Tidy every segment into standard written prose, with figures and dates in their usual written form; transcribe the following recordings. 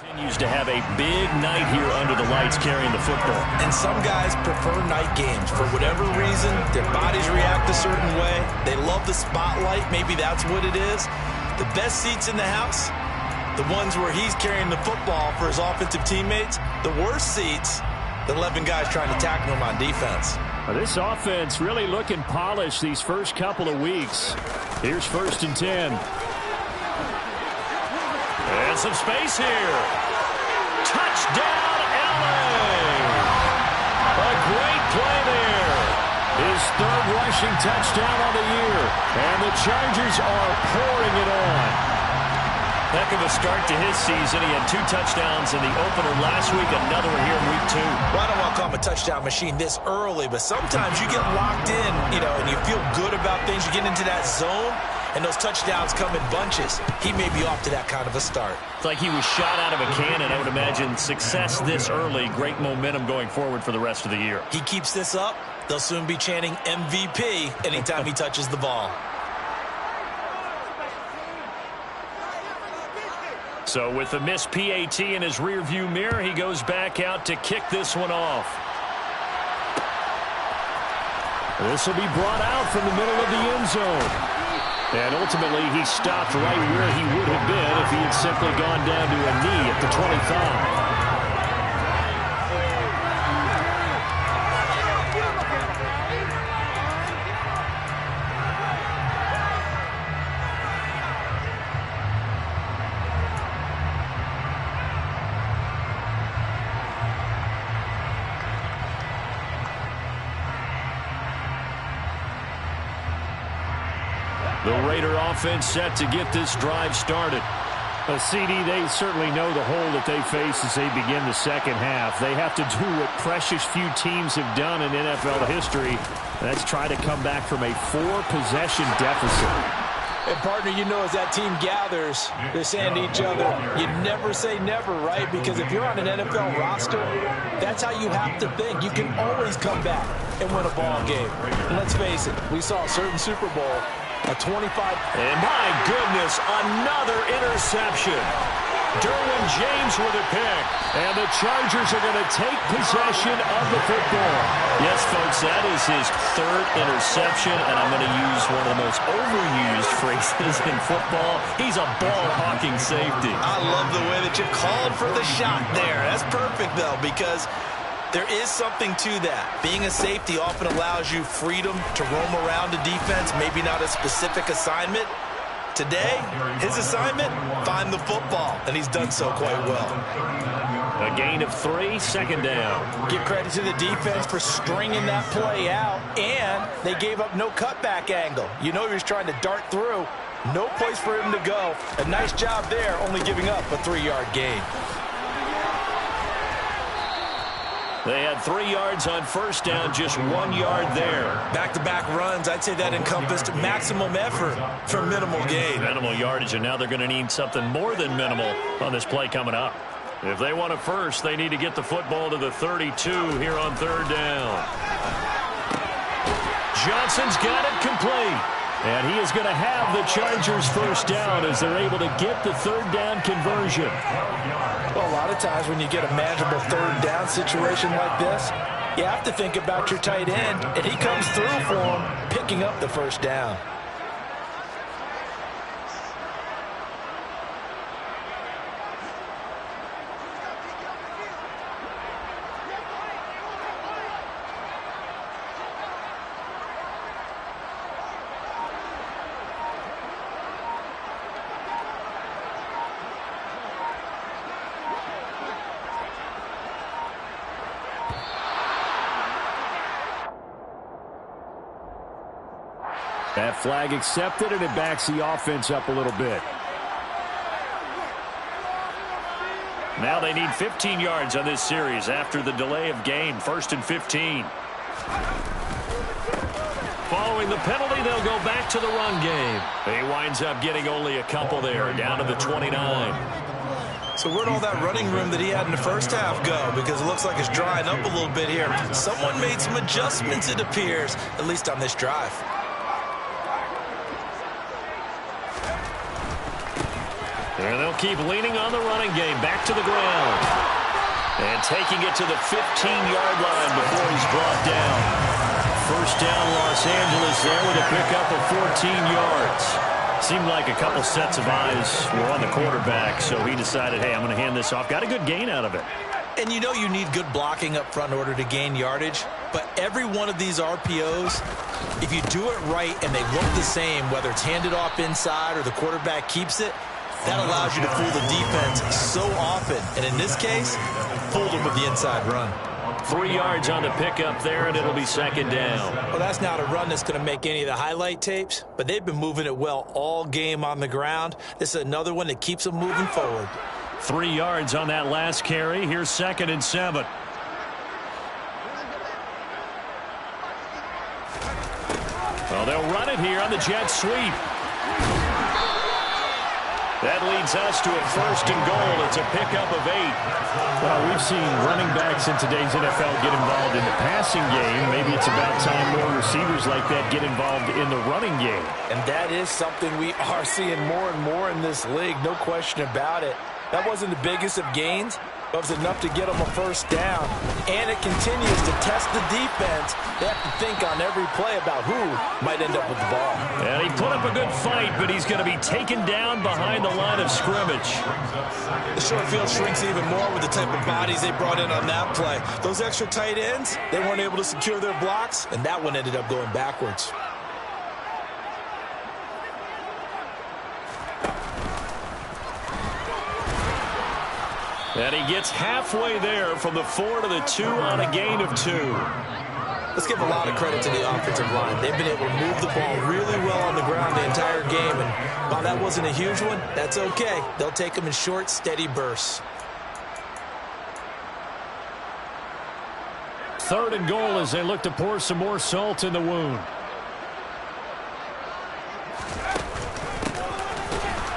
Continues to have a big night here under the lights carrying the football. And some guys prefer night games. For whatever reason, their bodies react a certain way. They love the spotlight. Maybe that's what it is. The best seats in the house, the ones where he's carrying the football for his offensive teammates. The worst seats, the 11 guys trying to tackle him on defense. Well, this offense really looking polished these first couple of weeks. Here's 1st and 10. And some space here. Touchdown, LA! A great play there. His 3rd rushing touchdown on the year. And the Chargers are pouring it on. Heck of a start to his season. He had 2 touchdowns in the opener last week, another one here in week 2. Well, I don't want to call him a touchdown machine this early, but sometimes you get locked in, and you feel good about things. You get into that zone, and those touchdowns come in bunches. He may be off to that kind of a start. It's like he was shot out of a cannon. I would imagine success this early, great momentum going forward for the rest of the year. He keeps this up, they'll soon be chanting MVP anytime he touches the ball. So with the missed PAT in his rearview mirror, he goes back out to kick this one off. This will be brought out from the middle of the end zone. And ultimately, he stopped right where he would have been if he had simply gone down to a knee at the 25. The Raider offense set to get this drive started. CD, they certainly know the hole that they face as they begin the second half. They have to do what precious few teams have done in NFL history. That's try to come back from a 4-possession deficit. And, partner, as that team gathers, they're saying to each other, you never say never, right? Because if you're on an NFL roster, that's how you have to think. You can always come back and win a ball game. And let's face it, we saw a certain Super Bowl, a 25. And my goodness, another interception. Derwin James with a pick. And the Chargers are going to take possession of the football. Yes, folks, that is his 3rd interception, and I'm going to use one of the most overused phrases in football. He's a ball-hawking safety. I love the way that you called for the shot there. That's perfect, though, because there is something to that. Being a safety often allows you freedom to roam around a defense, maybe not a specific assignment. Today, his assignment, find the football, and he's done so quite well. A gain of 3, 2nd down. Give credit to the defense for stringing that play out, and they gave up no cutback angle. He was trying to dart through. No place for him to go. A nice job there, only giving up a 3-yard gain. They had 3 yards on 1st down, just 1 yard there. Back-to-back runs, I'd say that encompassed maximum effort for minimal gain. Minimal yardage, and now they're going to need something more than minimal on this play coming up. If they want a first, they need to get the football to the 32 here on 3rd down. Johnson's got it complete. And he is going to have the Chargers 1st down as they're able to get the 3rd down conversion. Well, a lot of times when you get a manageable 3rd down situation like this, you have to think about your tight end, and he comes through for him, picking up the 1st down. That flag accepted, and it backs the offense up a little bit. Now they need 15 yards on this series after the delay of game. 1st and 15. Following the penalty, they'll go back to the run game. He winds up getting only a couple there, down to the 29. So where'd all that running room that he had in the first half go? Because it looks like it's drying up a little bit here. Someone made some adjustments, it appears, at least on this drive. And they'll keep leaning on the running game. Back to the ground. And taking it to the 15-yard line before he's brought down. First down, Los Angeles there with a pickup of 14 yards. Seemed like a couple sets of eyes were on the quarterback, so he decided, hey, I'm going to hand this off. Got a good gain out of it. And you know you need good blocking up front in order to gain yardage. But every one of these RPOs, if you do it right and they look the same, whether it's handed off inside or the quarterback keeps it, that allows you to fool the defense so often. And in this case, fooled them with the inside run. 3 yards on the pickup there, and it'll be second down. Well, that's not a run that's going to make any of the highlight tapes, but they've been moving it well all game on the ground. This is another one that keeps them moving forward. 3 yards on that last carry. Here's 2nd and 7. Well, they'll run it here on the jet sweep. That leads us to a 1st and goal. It's a pickup of 8. Well, we've seen running backs in today's NFL get involved in the passing game. Maybe it's about time more receivers like that get involved in the running game. And that is something we are seeing more and more in this league, no question about it. That wasn't the biggest of gains, but it was enough to get them a 1st down. And it continues to test the defense. They have to think on every play about who might end up with the ball. And he put up a good fight, but he's going to be taken down behind the line of scrimmage. The short field shrinks even more with the type of bodies they brought in on that play. Those extra tight ends, they weren't able to secure their blocks, and that one ended up going backwards. And he gets halfway there from the 4 to the 2 on a gain of 2. Let's give a lot of credit to the offensive line. They've been able to move the ball really well on the ground the entire game. And while that wasn't a huge one, that's okay. They'll take them in short, steady bursts. 3rd and goal as they look to pour some more salt in the wound.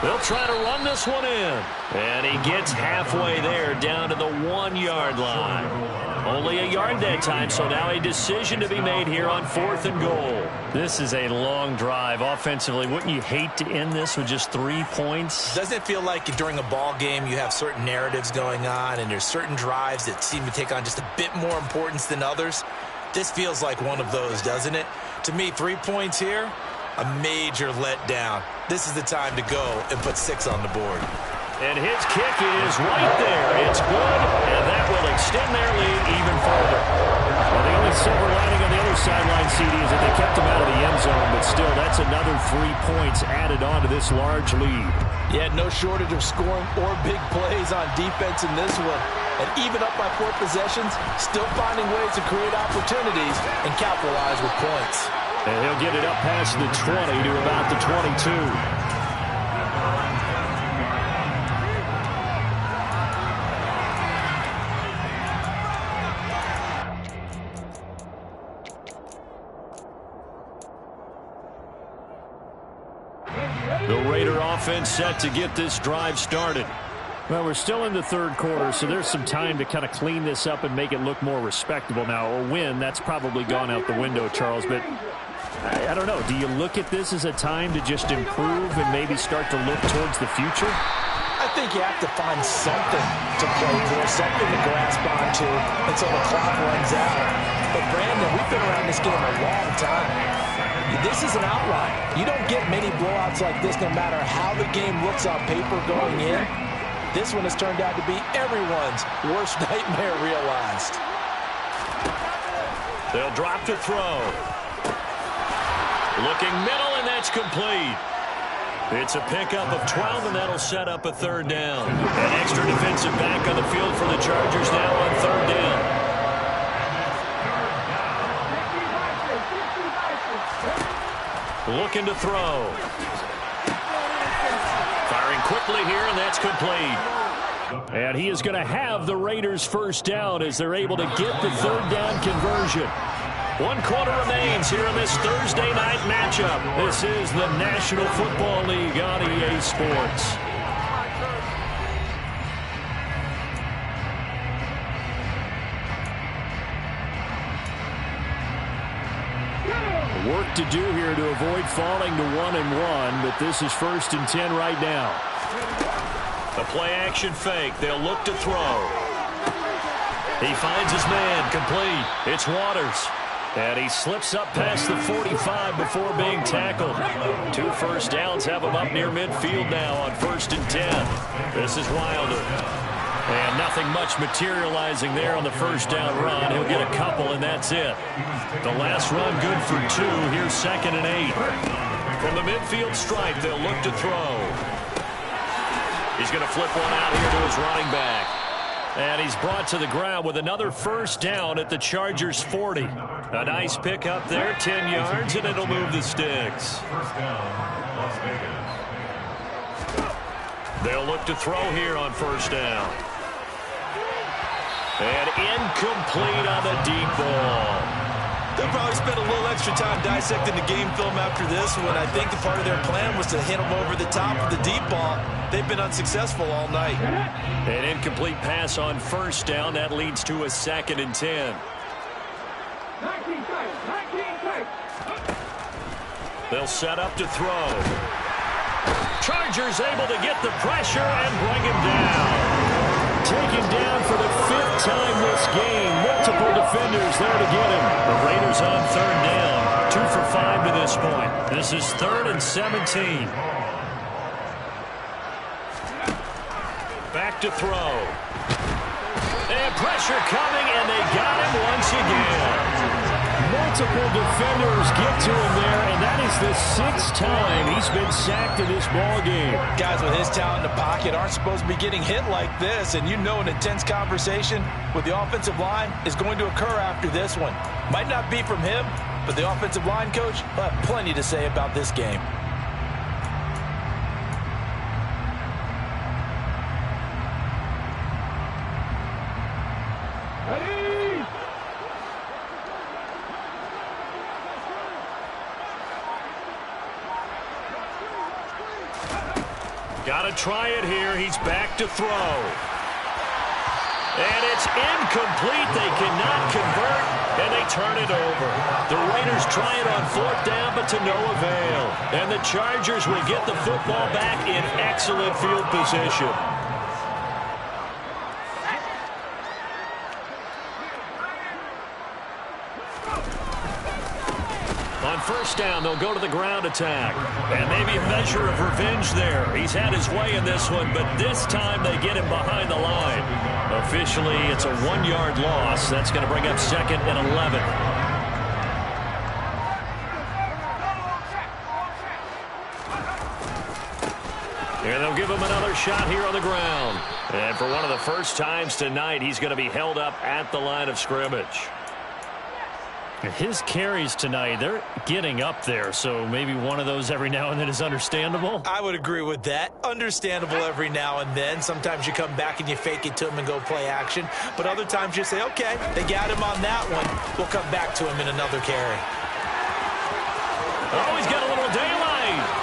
They'll try to run this one in. And he gets halfway there down to the 1-yard line. Only a yard that time, so now a decision to be made here on 4th and goal. This is a long drive offensively. Wouldn't you hate to end this with just 3 points? Doesn't it feel like during a ball game you have certain narratives going on and there's certain drives that seem to take on just a bit more importance than others? This feels like one of those, doesn't it? To me, 3 points here, a major letdown. This is the time to go and put 6 on the board. And his kick is right there. It's good, and that will extend their lead even further. Well, the only silver lining on the other sideline, CD, is that they kept him out of the end zone, but still, that's another 3 points added on to this large lead. Yeah, no shortage of scoring or big plays on defense in this one. And even up by 4 possessions, still finding ways to create opportunities and capitalize with points. And he'll get it up past the 20 to about the 22. The Raider offense set to get this drive started. Well, we're still in the 3rd quarter, so there's some time to kind of clean this up and make it look more respectable. Now, a win, that's probably gone out the window, Charles, but I don't know. Do you look at this as a time to just improve and maybe start to look towards the future? I think you have to find something to play for, something to grasp onto until the clock runs out. But, Brandon, we've been around this game a long time. This is an outlier. You don't get many blowouts like this no matter how the game looks on paper going in. This one has turned out to be everyone's worst nightmare realized. They'll drop to throw. Looking middle, and that's complete. It's a pickup of 12, and that'll set up a 3rd down. An extra defensive back on the field for the Chargers now on 3rd down. Looking to throw. Firing quickly here, and that's complete. And he is going to have the Raiders' 1st down as they're able to get the 3rd down conversion. 1 quarter remains here in this Thursday night matchup. This is the National Football League on EA Sports. Work to do here to avoid falling to 1-1, but this is 1st and 10 right now. The play-action fake. They'll look to throw. He finds his man. Complete. It's Waters. And he slips up past the 45 before being tackled. 2 first downs have him up near midfield now on 1st and 10. This is Wilder. And nothing much materializing there on the first down run. He'll get a couple, and that's it. The last run good for 2. Here's 2nd and 8. From the midfield stripe, they'll look to throw. He's going to flip one out here to his running back. And he's brought to the ground with another first down at the Chargers' 40. A nice pick up there, 10 yards, and it'll move the sticks. They'll look to throw here on first down. And incomplete on the deep ball. They'll probably spend a little extra time dissecting the game film after this one. I think part of their plan was to hit them over the top of the deep ball. They've been unsuccessful all night. An incomplete pass on first down. That leads to a 2nd and 10. They'll set up to throw. Chargers able to get the pressure and bring him down. Taken down for the 5th time this game. Multiple defenders there to get him. The Raiders on 3rd down. 2 for 5 to this point. This is 3rd and 17. Back to throw. And pressure coming, and they got him once again. Multiple defenders get to him there, and that is the 6th time he's been sacked in this ball game. Guys with his talent in the pocket aren't supposed to be getting hit like this, and you know an intense conversation with the offensive line is going to occur after this one. Might not be from him, but the offensive line coach will have plenty to say about this game. Got to try it here. He's back to throw. And it's incomplete. They cannot convert, and they turn it over. The Raiders try it on 4th down, but to no avail. And the Chargers will get the football back in excellent field position. On first down, they'll go to the ground attack. And maybe a measure of revenge there. He's had his way in this one, but this time they get him behind the line. Officially, it's a 1-yard loss. That's going to bring up 2nd and 11. And they'll give him another shot here on the ground. And for one of the first times tonight, he's going to be held up at the line of scrimmage. His carries tonight, they're getting up there, so maybe one of those every now and then is understandable. I would agree with that. Understandable every now and then. Sometimes you come back and you fake it to him and go play action. But other times you say, okay, they got him on that one. We'll come back to him in another carry. Oh, he's got a little daylight.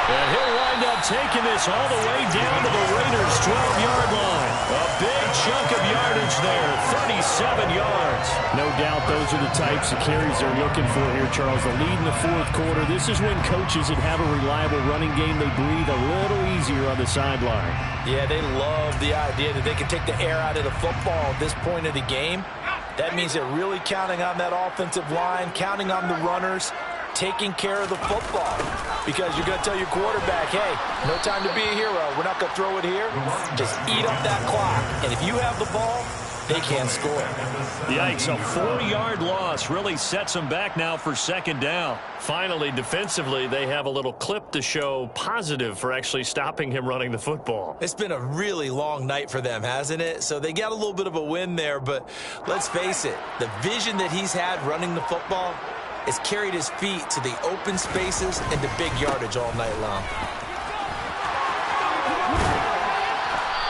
And he'll wind up taking this all the way down to the Raiders' 12-yard line. A big chunk of yardage there, 37 yards. No doubt those are the types of carries they're looking for here, Charles. The lead in the 4th quarter. This is when coaches that have a reliable running game, they breathe a little easier on the sideline. Yeah, they love the idea that they can take the air out of the football at this point of the game. That means they're really counting on that offensive line, counting on the runners, taking care of the football. Because you're going to tell your quarterback, hey, no time to be a hero. We're not going to throw it here. Just eat up that clock. And if you have the ball, they can't score. Yikes, a 4-yard loss really sets them back now for 2nd down. Finally, defensively, they have a little clip to show positive for actually stopping him running the football. It's been a really long night for them, hasn't it? So they got a little bit of a win there, but let's face it, the vision that he's had running the football has carried his feet to the open spaces and the big yardage all night long.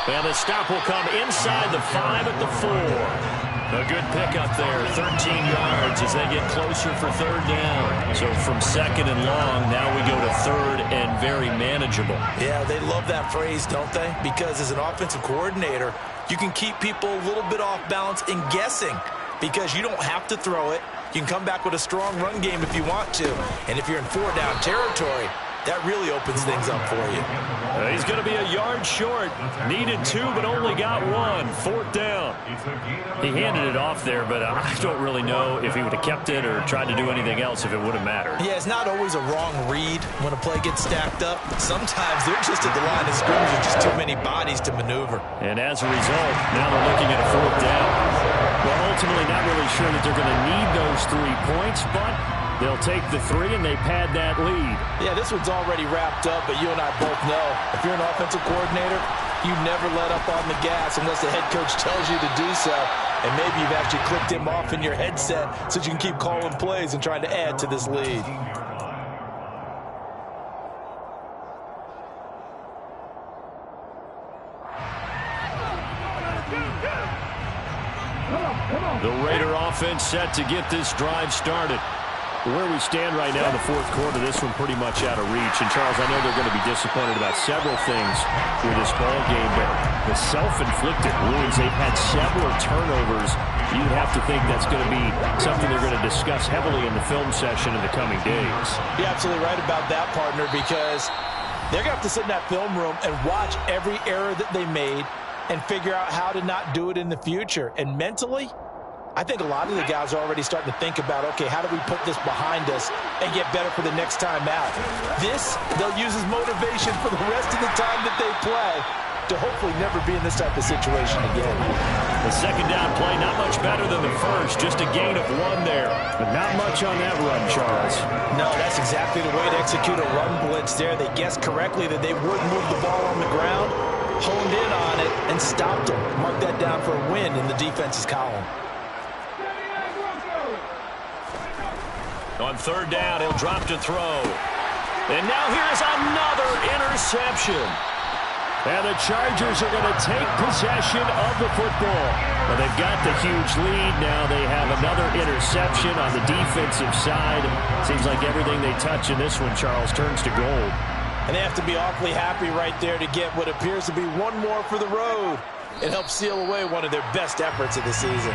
And the stop will come inside the 5 at the 4. A good pickup there, 13 yards as they get closer for 3rd down. So from 2nd and long, now we go to 3rd and very manageable. Yeah, they love that phrase, don't they? Because as an offensive coordinator, you can keep people a little bit off balance and guessing because you don't have to throw it. You can come back with a strong run game if you want to. And if you're in 4-down territory, that really opens things up for you. He's going to be a yard short. Needed 2, but only got 1. 4th down. He handed it off there, but I don't really know if he would have kept it or tried to do anything else if it would have mattered. Yeah, it's not always a wrong read when a play gets stacked up. Sometimes they're just at the line of scrimmage with just too many bodies to maneuver. And as a result, now they're looking at a 4th down. Well, ultimately not really sure that they're going to need those 3 points, but they'll take the 3 and they pad that lead. Yeah, this one's already wrapped up, but you and I both know if you're an offensive coordinator, you never let up on the gas unless the head coach tells you to do so. And maybe you've actually clicked him off in your headset so you can keep calling plays and trying to add to this lead. The Raider offense set to get this drive started. Where we stand right now in the 4th quarter, this one pretty much out of reach. And, Charles, I know they're going to be disappointed about several things with this ball game, but the self-inflicted wounds, they've had several turnovers. You'd have to think that's going to be something they're going to discuss heavily in the film session in the coming days. You're absolutely right about that, partner, because they're going to have to sit in that film room and watch every error that they made and figure out how to not do it in the future. And mentally, I think a lot of the guys are already starting to think about, okay, how do we put this behind us and get better for the next time out? This, they'll use as motivation for the rest of the time that they play to hopefully never be in this type of situation again. The 2nd down play, not much better than the first, just a gain of 1 there. But not much on that run, Charles. No, that's exactly the way to execute a run blitz there. They guessed correctly that they would move the ball on the ground, honed in on it, and stopped them. Mark that down for a win in the defense's column. On 3rd down, he'll drop to throw. And now here's another interception. And the Chargers are going to take possession of the football. Well, they've got the huge lead. Now they have another interception on the defensive side. Seems like everything they touch in this one, Charles, turns to gold. And they have to be awfully happy right there to get what appears to be 1 more for the road. It helps seal away one of their best efforts of the season.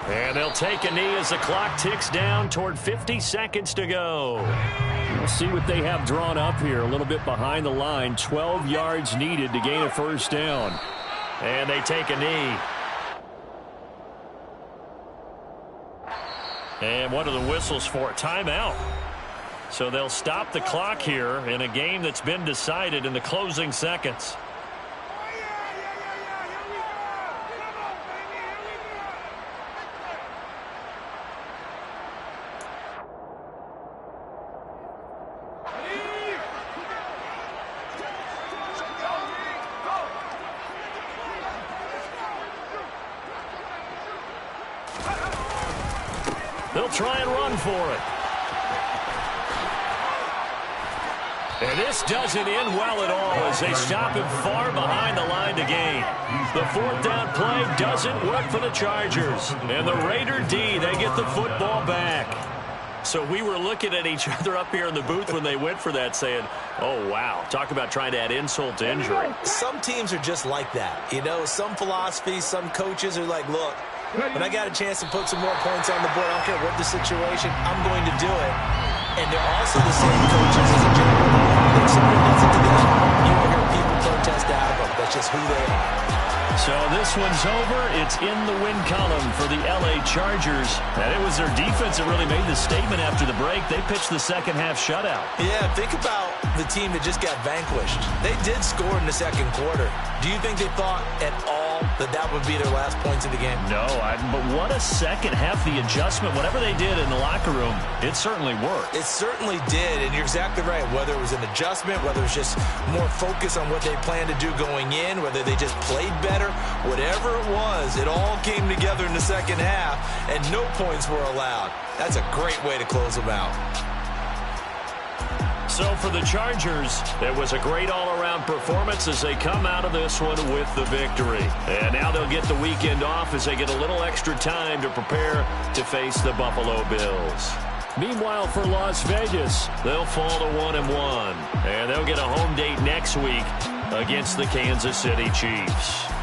And they'll take a knee as the clock ticks down toward 50 seconds to go. We'll see what they have drawn up here. A little bit behind the line. 12 yards needed to gain a 1st down. And they take a knee. And what are the whistles for? Timeout. So they'll stop the clock here in a game that's been decided in the closing seconds. They'll try and run for it. And this doesn't end well at all as they stop him far behind the line to gain. The 4th down play doesn't work for the Chargers. And the Raider D, they get the football back. So we were looking at each other up here in the booth when they went for that saying, oh, wow, talk about trying to add insult to injury. Some teams are just like that. You know, some philosophies, some coaches are like, look, when I got a chance to put some more points on the board, I don't care what the situation, I'm going to do it. And they're also the same coaches as a general. If someone does it to them, you will hear people protest out of them. That's just who they are. So this one's over. It's in the win column for the LA Chargers. And it was their defense that really made the statement after the break. They pitched the 2nd half shutout. Yeah, think about the team that just got vanquished. They did score in the 2nd quarter. Do you think they thought at all that that would be their last points of the game? No, but what a 2nd half. The adjustment, whatever they did in the locker room, it certainly worked. It certainly did, and you're exactly right. Whether it was an adjustment, whether it was just more focus on what they planned to do going in, whether they just played better, whatever it was, it all came together in the 2nd half, and no points were allowed. That's a great way to close them out. So for the Chargers, it was a great all-around performance as they come out of this one with the victory. And now they'll get the weekend off as they get a little extra time to prepare to face the Buffalo Bills. Meanwhile, for Las Vegas, they'll fall to 1-1. And they'll get a home date next week against the Kansas City Chiefs.